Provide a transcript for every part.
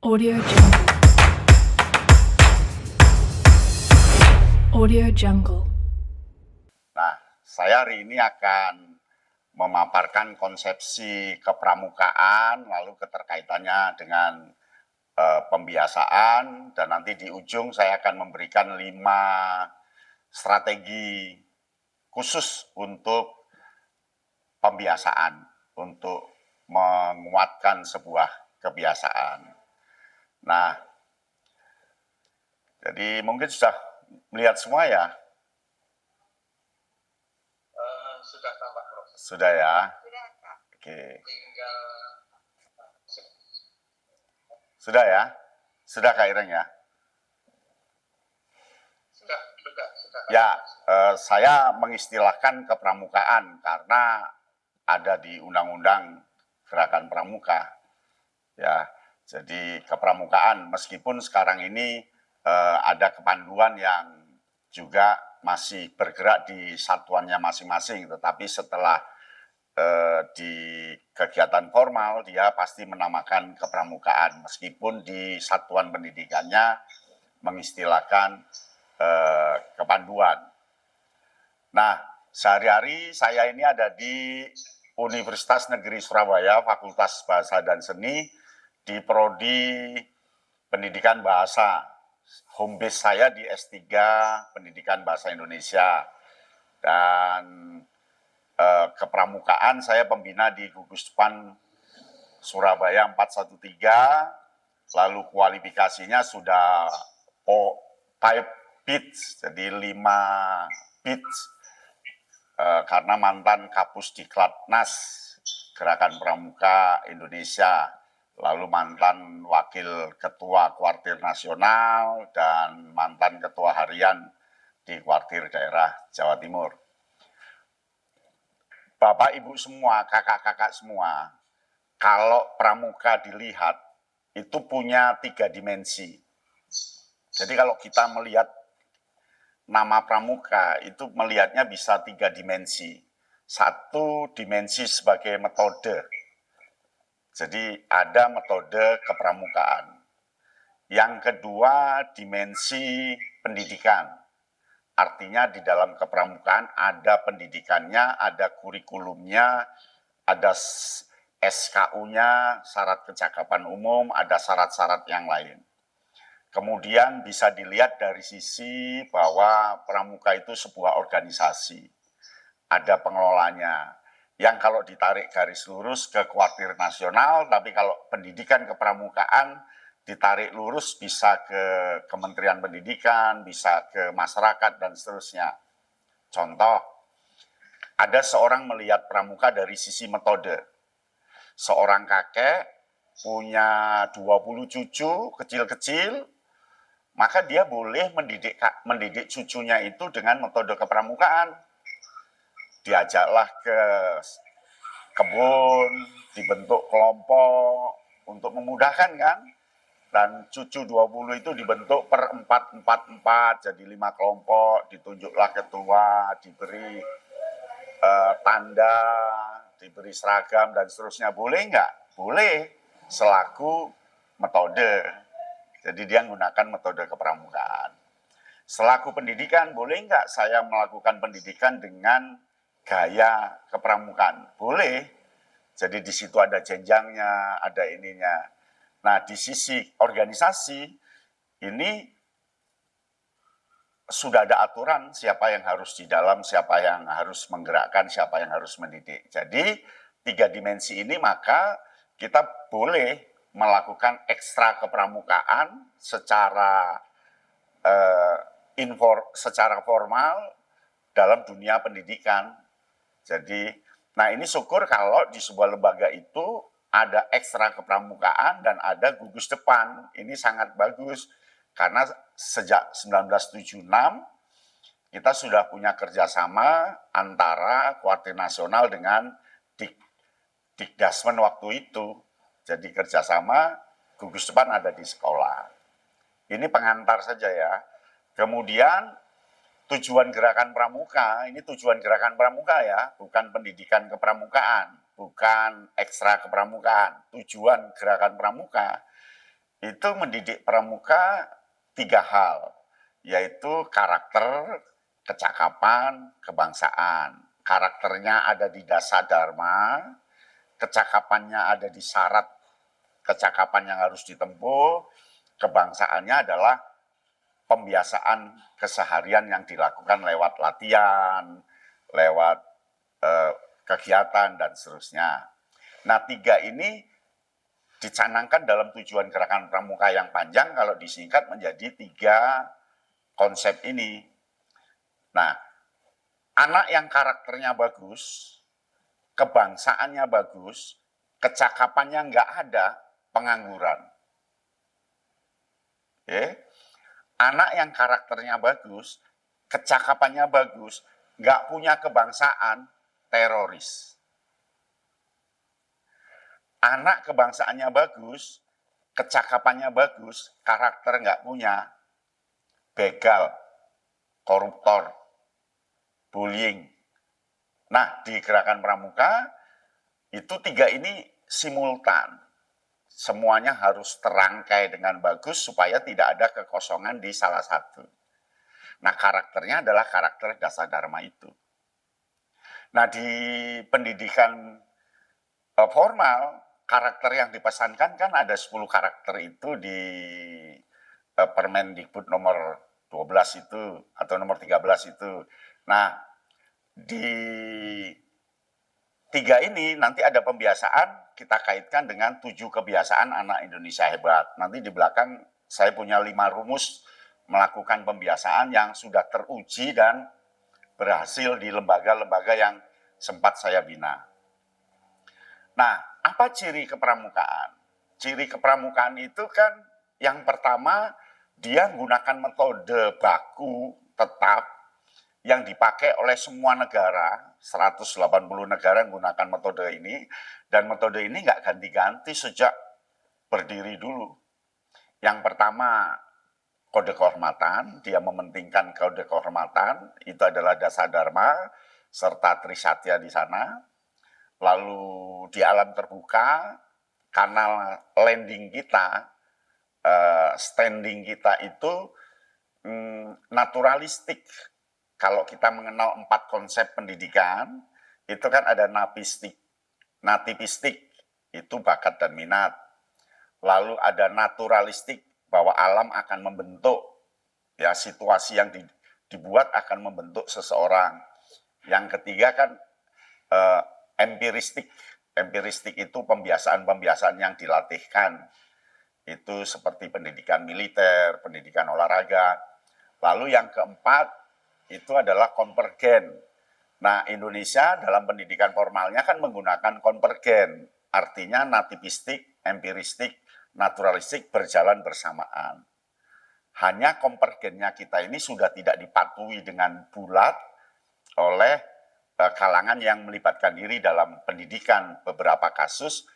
Audio Jungle. Audio Jungle. Nah, saya hari ini akan memaparkan konsepsi kepramukaan, lalu keterkaitannya dengan pembiasaan, dan nanti di ujung saya akan memberikan 5 strategi khusus untuk pembiasaan, untuk menguatkan sebuah kebiasaan. Nah, jadi mungkin sudah melihat semua ya? Sudah tampak, Prof. Sudah ya? Sudah, Kak. Oke. Tinggal Sudah ya? Sudah Kak Ireng ya? sudah. Ya, saya mengistilahkan kepramukaan karena ada di Undang-Undang Gerakan Pramuka. Ya, jadi kepramukaan meskipun sekarang ini ada kepanduan yang juga masih bergerak di satuannya masing-masing, tetapi setelah di kegiatan formal dia pasti menamakan kepramukaan meskipun di satuan pendidikannya mengistilahkan kepanduan. Nah, sehari-hari saya ini ada di Universitas Negeri Surabaya, Fakultas Bahasa dan Seni, di Prodi Pendidikan Bahasa. Home base saya di S3 Pendidikan Bahasa Indonesia. Dan kepramukaan saya pembina di Gugus Depan Surabaya 413, lalu kualifikasinya sudah 5 PITS, jadi 5 PITS, karena mantan kapus Diklatnas Gerakan Pramuka Indonesia, lalu mantan wakil ketua Kuartir Nasional, dan mantan ketua harian di Kuartir Daerah Jawa Timur. Bapak, Ibu semua, kakak-kakak semua, kalau pramuka dilihat, itu punya 3 dimensi. Jadi kalau kita melihat nama pramuka, itu melihatnya bisa 3 dimensi. 1 dimensi sebagai metode. Jadi ada metode kepramukaan. Yang kedua, dimensi pendidikan. Artinya di dalam kepramukaan ada pendidikannya, ada kurikulumnya, ada SKU-nya, syarat kecakapan umum, ada syarat-syarat yang lain. Kemudian bisa dilihat dari sisi bahwa pramuka itu sebuah organisasi. Ada pengelolanya. Yang kalau ditarik garis lurus ke Kuartir Nasional, tapi kalau pendidikan kepramukaan ditarik lurus bisa ke Kementerian Pendidikan, bisa ke masyarakat, dan seterusnya. Contoh, ada seorang melihat pramuka dari sisi metode. Seorang kakek punya 20 cucu kecil-kecil, maka dia boleh mendidik cucunya itu dengan metode kepramukaan. Diajaklah ke kebun, dibentuk kelompok untuk memudahkan kan. Dan cucu 20 itu dibentuk per 4, jadi 5 kelompok, ditunjuklah ketua, diberi tanda, diberi seragam, dan seterusnya. Boleh nggak? Boleh, selaku metode. Jadi dia menggunakan metode kepramukaan. Selaku pendidikan, boleh nggak saya melakukan pendidikan dengan gaya kepramukaan? Boleh. Jadi di situ ada jenjangnya, ada ininya. Nah, di sisi organisasi, ini sudah ada aturan siapa yang harus di dalam, siapa yang harus menggerakkan, siapa yang harus mendidik. Jadi 3 dimensi ini maka kita boleh melakukan ekstra kepramukaan secara secara formal dalam dunia pendidikan. Jadi, nah ini syukur kalau di sebuah lembaga itu ada ekstra kepramukaan dan ada gugus depan. Ini sangat bagus karena sejak 1976 kita sudah punya kerjasama antara Kuartir Nasional dengan Dikdasmen waktu itu. Jadi kerjasama gugus depan ada di sekolah. Ini pengantar saja ya. Kemudian tujuan gerakan pramuka, ini tujuan gerakan pramuka ya, bukan pendidikan kepramukaan, bukan ekstra kepramukaan. Tujuan gerakan pramuka itu mendidik pramuka 3 hal, yaitu karakter, kecakapan, kebangsaan. Karakternya ada di dasa dharma, kecakapannya ada di syarat kecakapan yang harus ditempuh, kebangsaannya adalah pembiasaan keseharian yang dilakukan lewat latihan, lewat kegiatan, dan seterusnya. Nah, 3 ini dicanangkan dalam tujuan gerakan pramuka yang panjang kalau disingkat menjadi 3 konsep ini. Nah, anak yang karakternya bagus, kebangsaannya bagus, kecakapannya nggak ada, pengangguran. Anak yang karakternya bagus, kecakapannya bagus, nggak punya kebangsaan, teroris. Anak kebangsaannya bagus, kecakapannya bagus, karakter nggak punya, begal, koruptor, bullying. Nah, di gerakan pramuka, itu 3 ini simultan. Semuanya harus terangkai dengan bagus supaya tidak ada kekosongan di salah satu. Nah, karakternya adalah karakter dasa dharma itu. Nah, di pendidikan formal, karakter yang dipesankan kan ada 10 karakter itu di Permendikbud nomor 12 itu, atau nomor 13 itu. Nah, di 3 ini nanti ada pembiasaan, kita kaitkan dengan 7 kebiasaan anak Indonesia hebat. Nanti di belakang saya punya 5 rumus melakukan pembiasaan yang sudah teruji dan berhasil di lembaga-lembaga yang sempat saya bina. Nah, apa ciri kepramukaan? Ciri kepramukaan itu kan yang pertama, dia menggunakan metode baku tetap yang dipakai oleh semua negara, 180 negara menggunakan metode ini, dan metode ini nggak ganti-ganti sejak berdiri dulu. Yang pertama, kode kehormatan, dia mementingkan kode kehormatan, itu adalah dasa dharma, serta trisatya di sana. Lalu di alam terbuka, kanal landing kita, standing kita itu naturalistik. Kalau kita mengenal 4 konsep pendidikan, itu kan ada napistik, nativistik, itu bakat dan minat. Lalu ada naturalistik, bahwa alam akan membentuk, ya situasi yang dibuat akan membentuk seseorang. Yang ketiga kan empiristik. Empiristik itu pembiasaan-pembiasaan yang dilatihkan. Itu seperti pendidikan militer, pendidikan olahraga. Lalu yang keempat, itu adalah konvergen. Nah, Indonesia dalam pendidikan formalnya kan menggunakan konvergen. Artinya nativistik, empiristik, naturalistik berjalan bersamaan. Hanya konvergennya kita ini sudah tidak dipatuhi dengan bulat oleh kalangan yang melibatkan diri dalam pendidikan. Beberapa kasus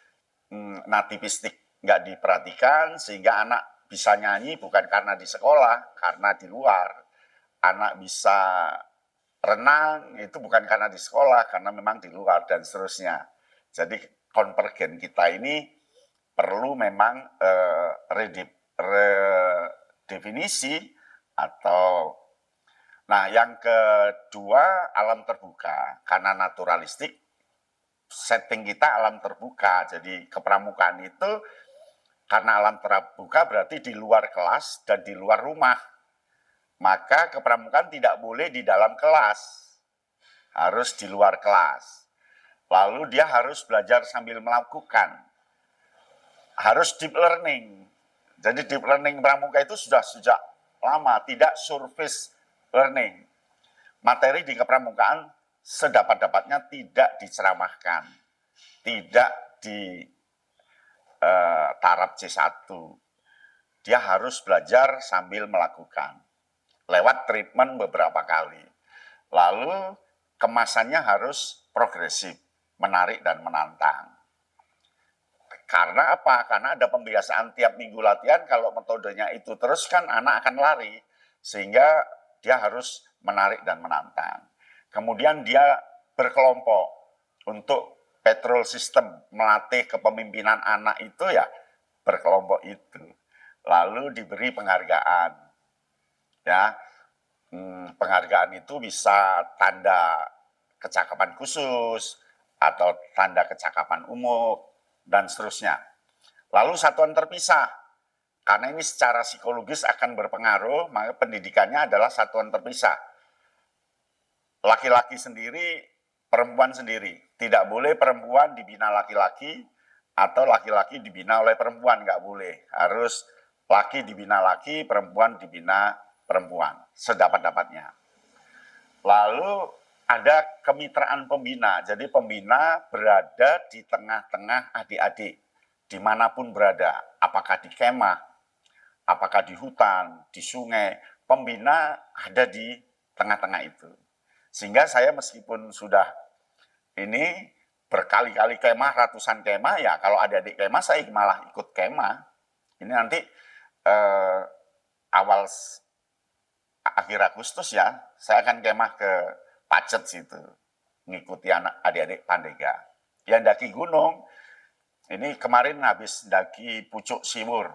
nativistik nggak diperhatikan sehingga anak bisa nyanyi bukan karena di sekolah, karena di luar. Anak bisa renang itu bukan karena di sekolah, karena memang di luar, dan seterusnya. Jadi konvergen kita ini perlu memang redefinisi atau. Nah, yang kedua, alam terbuka. Karena naturalistik, setting kita alam terbuka. Jadi kepramukaan itu karena alam terbuka berarti di luar kelas dan di luar rumah. Maka kepramukaan tidak boleh di dalam kelas, harus di luar kelas. Lalu dia harus belajar sambil melakukan, harus deep learning. Jadi deep learning pramuka itu sudah sejak lama, tidak surface learning. Materi di kepramukaan sedapat-dapatnya tidak diceramahkan, tidak di taraf C1. Dia harus belajar sambil melakukan, lewat treatment beberapa kali. Lalu kemasannya harus progresif, menarik dan menantang. Karena apa? Karena ada pembiasaan tiap minggu latihan, kalau metodenya itu terus kan anak akan lari. Sehingga dia harus menarik dan menantang. Kemudian dia berkelompok untuk patrol system, melatih kepemimpinan anak itu ya berkelompok itu. lalu diberi penghargaan. Ya, penghargaan itu bisa tanda kecakapan khusus atau tanda kecakapan umum dan seterusnya. Lalu satuan terpisah, karena ini secara psikologis akan berpengaruh, maka pendidikannya adalah satuan terpisah. Laki-laki sendiri, perempuan sendiri. Tidak boleh perempuan dibina laki-laki atau laki-laki dibina oleh perempuan, nggak boleh. Harus laki dibina laki, perempuan dibina perempuan, sedapat-dapatnya. Lalu ada kemitraan pembina, jadi pembina berada di tengah-tengah adik-adik, dimanapun berada, apakah di kemah, apakah di hutan, di sungai, pembina ada di tengah-tengah itu. Sehingga saya meskipun sudah ini berkali-kali kemah, ratusan kemah, ya kalau adik-adik kemah saya malah ikut kemah. Ini nanti akhir Agustus ya, saya akan kemah ke Pacet situ, ngikuti adik-adik Pandega. Yang daki gunung, ini kemarin habis daki Pucuk Siwur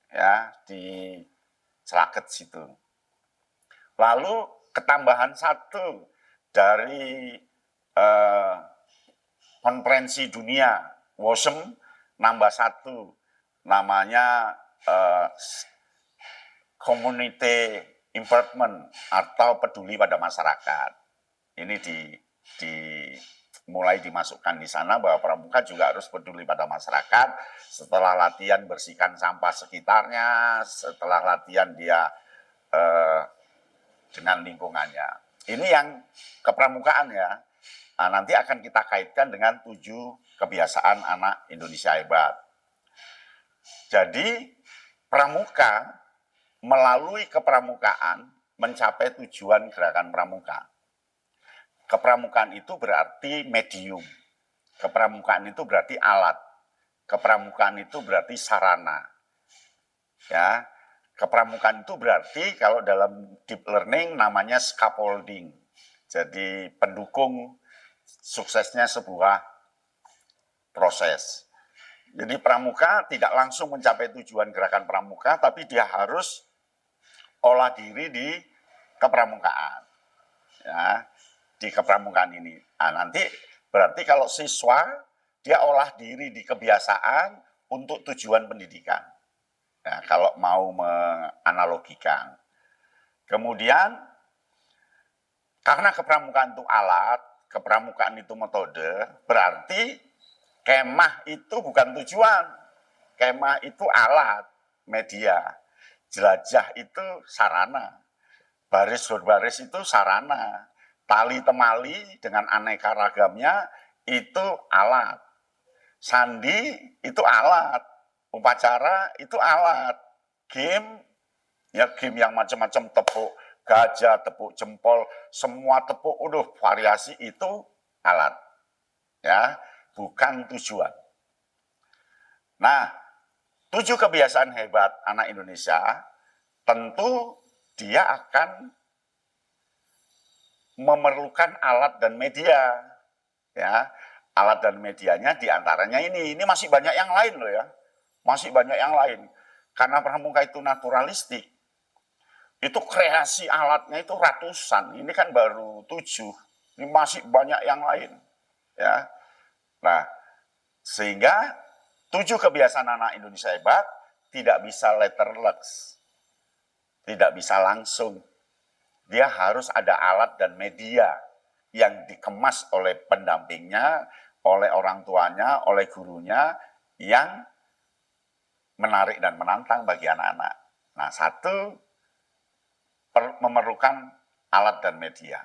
ya di Selaket situ. Lalu ketambahan satu dari konferensi dunia WOSM, nambah satu namanya community involvement atau peduli pada masyarakat. Ini mulai dimasukkan di sana bahwa pramuka juga harus peduli pada masyarakat. Setelah latihan bersihkan sampah sekitarnya, setelah latihan dia dengan lingkungannya. Ini yang kepramukaan ya. Nah, nanti akan kita kaitkan dengan 7 kebiasaan anak Indonesia hebat. Jadi pramuka melalui kepramukaan mencapai tujuan gerakan pramuka. Kepramukaan itu berarti medium. Kepramukaan itu berarti alat. Kepramukaan itu berarti sarana. Ya, kepramukaan itu berarti kalau dalam deep learning namanya scaffolding. Jadi pendukung suksesnya sebuah proses. Jadi pramuka tidak langsung mencapai tujuan gerakan pramuka, tapi dia harus olah diri di kepramukaan. Ya, di kepramukaan ini. Nah, nanti berarti kalau siswa dia olah diri di kebiasaan untuk tujuan pendidikan. Ya, kalau mau menganalogikan. Kemudian karena kepramukaan itu alat, kepramukaan itu metode, berarti kemah itu bukan tujuan. Kemah itu alat, media. Jelajah itu sarana. Baris berbaris itu sarana. Tali temali dengan aneka ragamnya itu alat. Sandi itu alat. Upacara itu alat. Game, ya game yang macam-macam, tepuk gajah, tepuk jempol, semua tepuk, variasi itu alat. Ya, bukan tujuan. Nah, 7 kebiasaan hebat anak Indonesia, tentu dia akan memerlukan alat dan media. Ya, alat dan medianya diantaranya ini masih banyak yang lain loh ya. Masih banyak yang lain. Karena pramuka itu naturalistik, itu kreasi alatnya itu ratusan. Ini kan baru 7. Ini masih banyak yang lain. Ya. Nah, sehingga 7 kebiasaan anak Indonesia hebat tidak bisa letterless. Tidak bisa langsung. Dia harus ada alat dan media yang dikemas oleh pendampingnya, oleh orang tuanya, oleh gurunya, yang menarik dan menantang bagi anak-anak. Nah, satu, memerlukan alat dan media.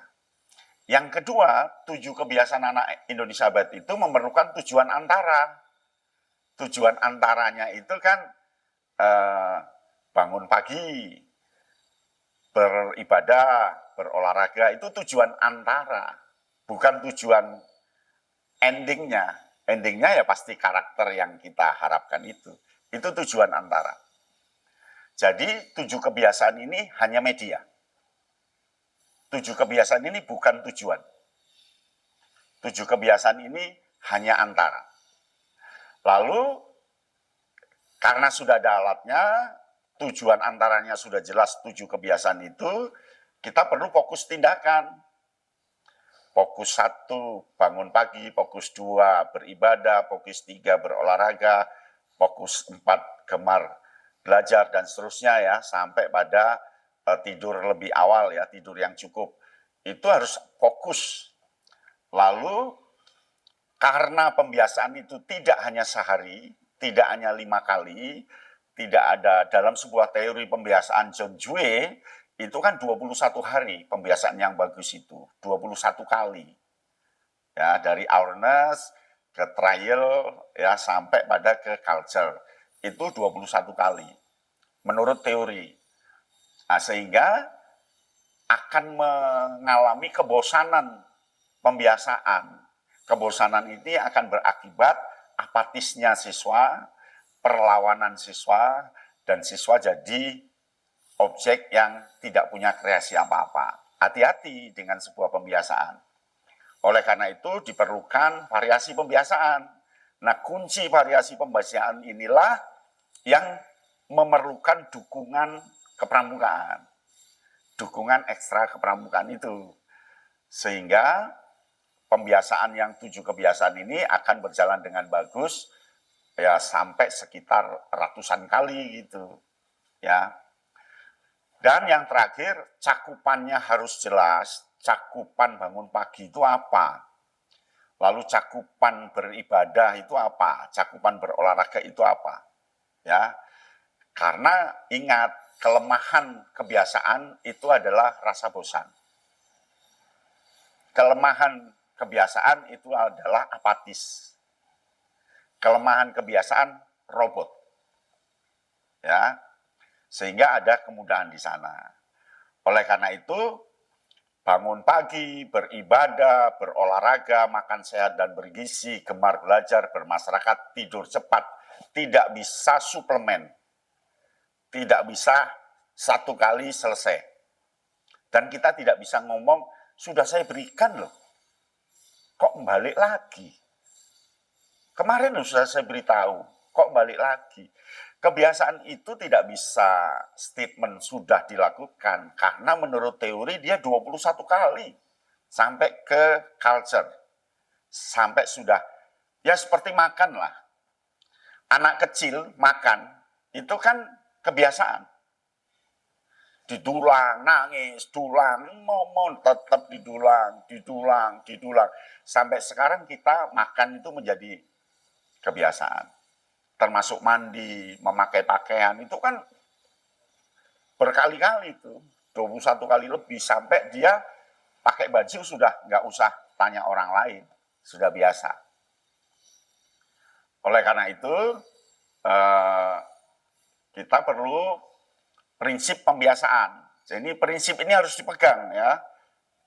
Yang kedua, 7 kebiasaan anak Indonesia hebat itu memerlukan tujuan antara. Tujuan antaranya itu kan bangun pagi, beribadah, berolahraga, itu tujuan antara, bukan tujuan endingnya. Endingnya ya pasti karakter yang kita harapkan itu. Itu tujuan antara. Jadi 7 kebiasaan ini hanya media. 7 kebiasaan ini bukan tujuan. 7 kebiasaan ini hanya antara. Lalu Karena sudah ada alatnya, tujuan antaranya sudah jelas 7 kebiasaan itu, kita perlu fokus tindakan. Fokus 1, bangun pagi, fokus 2, beribadah, fokus 3, berolahraga, fokus 4, gemar belajar, dan seterusnya ya, sampai pada tidur lebih awal ya, tidur yang cukup. Itu harus fokus. Lalu, karena pembiasaan itu tidak hanya sehari, tidak hanya 5 kali, tidak ada dalam sebuah teori pembiasaan John Dewey, itu kan 21 hari pembiasaan yang bagus itu, 21 kali. Ya, dari awareness ke trial ya sampai pada ke culture. Itu 21 kali menurut teori. Nah, sehingga akan mengalami kebosanan pembiasaan. Kebosanan ini akan berakibat apatisnya siswa, perlawanan siswa, dan siswa jadi objek yang tidak punya kreasi apa-apa. Hati-hati dengan sebuah pembiasaan. Oleh karena itu diperlukan variasi pembiasaan. Nah, kunci variasi pembiasaan inilah yang memerlukan dukungan kepramukaan. Dukungan ekstra kepramukaan itu. Sehingga pembiasaan yang 7 kebiasaan ini akan berjalan dengan bagus ya sampai sekitar ratusan kali gitu. Ya. Dan yang terakhir, cakupannya harus jelas. Cakupan bangun pagi itu apa? Lalu cakupan beribadah itu apa? Cakupan berolahraga itu apa? Ya, karena ingat, kelemahan kebiasaan itu adalah rasa bosan. Kelemahan kebiasaan itu adalah apatis. Kelemahan kebiasaan robot. Ya, sehingga ada kemudahan di sana. Oleh karena itu, bangun pagi, beribadah, berolahraga, makan sehat dan bergizi, gemar belajar, bermasyarakat, tidur cepat, tidak bisa suplemen. Tidak bisa satu kali selesai. Dan kita tidak bisa ngomong, sudah saya berikan loh. Kok balik lagi? Kemarin sudah saya beritahu, kok balik lagi? Kebiasaan itu tidak bisa statement sudah dilakukan karena menurut teori dia 21 kali sampai ke culture. Sampai sudah, ya seperti makan lah. Anak kecil makan, itu kan kebiasaan. Didulang, nangis, dulang, ngomong, tetap didulang. Sampai sekarang kita makan itu menjadi kebiasaan. Termasuk mandi, memakai pakaian, itu kan berkali-kali itu, 21 kali lebih, sampai dia pakai baju sudah nggak usah tanya orang lain, sudah biasa. Oleh karena itu, kita perlu prinsip pembiasaan. Jadi prinsip ini harus dipegang ya,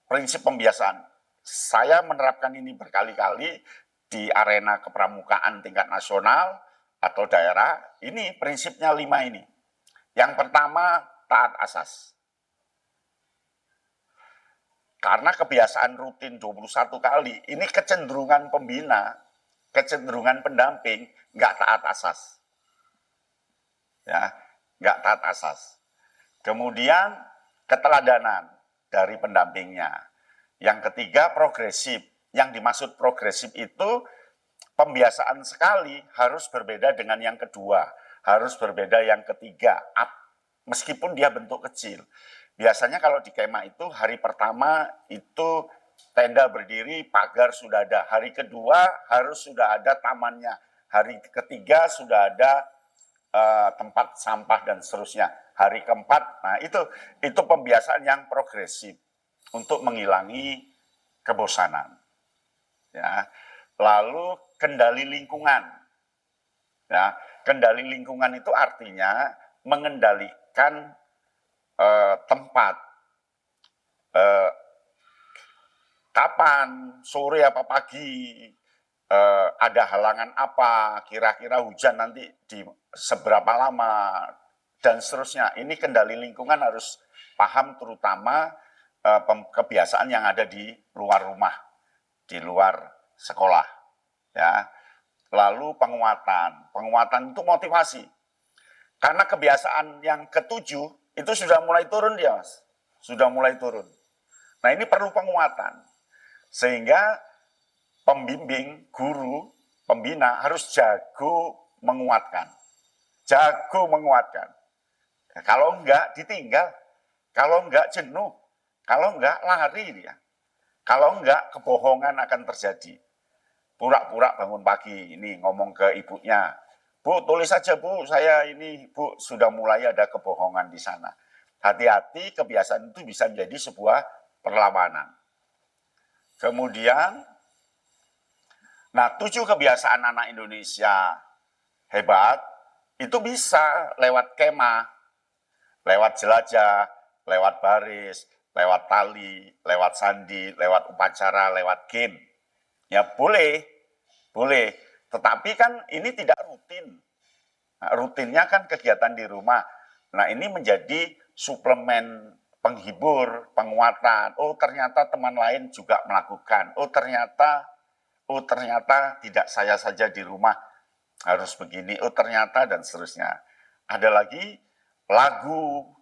prinsip pembiasaan. Saya menerapkan ini berkali-kali di arena kepramukaan tingkat nasional, atau daerah, ini prinsipnya 5 ini. Yang pertama, taat asas. Karena kebiasaan rutin 21 kali, ini kecenderungan pembina, kecenderungan pendamping, nggak taat asas. Ya, nggak taat asas. Kemudian, keteladanan dari pendampingnya. Yang ketiga, progresif. Yang dimaksud progresif itu, pembiasaan sekali harus berbeda dengan yang kedua, harus berbeda yang ketiga, meskipun dia bentuk kecil. Biasanya kalau di kemah itu hari pertama itu tenda berdiri, pagar sudah ada. Hari kedua harus sudah ada tamannya. Hari ketiga sudah ada tempat sampah dan seterusnya. Hari keempat, nah itu pembiasaan yang progresif untuk menghilangi kebosanan. Ya. Lalu kendali lingkungan. Ya, kendali lingkungan itu artinya mengendalikan tempat. Kapan, sore apa pagi, ada halangan apa, kira-kira hujan nanti di seberapa lama, dan seterusnya. Ini kendali lingkungan harus paham, terutama kebiasaan yang ada di luar rumah, di luar sekolah, ya. Lalu penguatan itu motivasi. Karena kebiasaan yang ketujuh itu sudah mulai turun dia, Mas. Sudah mulai turun. Nah, ini perlu penguatan. Sehingga pembimbing, guru, pembina harus jago menguatkan. Jago menguatkan. Ya, kalau enggak ditinggal, kalau enggak jenuh, kalau enggak lari dia. Kalau enggak kebohongan akan terjadi. Pura-pura bangun pagi ini ngomong ke ibunya, Bu, tulis saja Bu, saya ini Bu sudah mulai ada kebohongan di sana. Hati-hati, kebiasaan itu bisa menjadi sebuah perlawanan. Kemudian, nah 7 kebiasaan anak Indonesia hebat, itu bisa lewat kemah, lewat jelajah, lewat baris, lewat tali, lewat sandi, lewat upacara, lewat game. Ya boleh, boleh. Tetapi kan ini tidak rutin. Nah, rutinnya kan kegiatan di rumah. Nah ini menjadi suplemen penghibur, penguatan. Oh ternyata teman lain juga melakukan. Oh ternyata tidak saya saja di rumah harus begini. Oh ternyata dan seterusnya. Ada lagi lagu.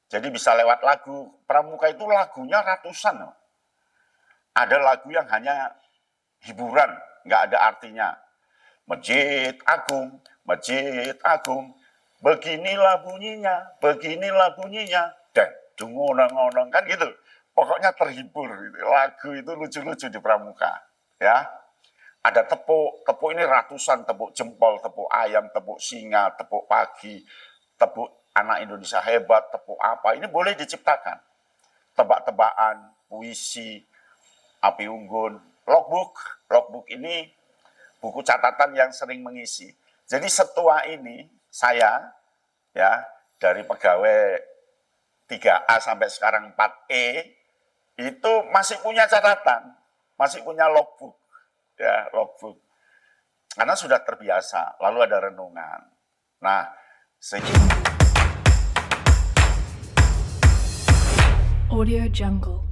Jadi bisa lewat lagu. Pramuka itu lagunya ratusan. Ada lagu yang hanya hiburan, nggak ada artinya. Masjid Agung, beginilah bunyinya, dan dungu-nong-nong, kan gitu. Pokoknya terhibur, gitu. Lagu itu lucu-lucu di Pramuka, ya. Ada tepuk ini ratusan, tepuk jempol, tepuk ayam, tepuk singa, tepuk pagi, tepuk anak Indonesia hebat, tepuk apa, ini boleh diciptakan. Tebak-tebakan, puisi, api unggun, logbook ini buku catatan yang sering mengisi. Jadi setua ini saya ya dari pegawai 3A sampai sekarang 4E itu masih punya catatan, masih punya logbook ya, logbook. Karena sudah terbiasa, lalu ada renungan. Nah, Audio Jungle.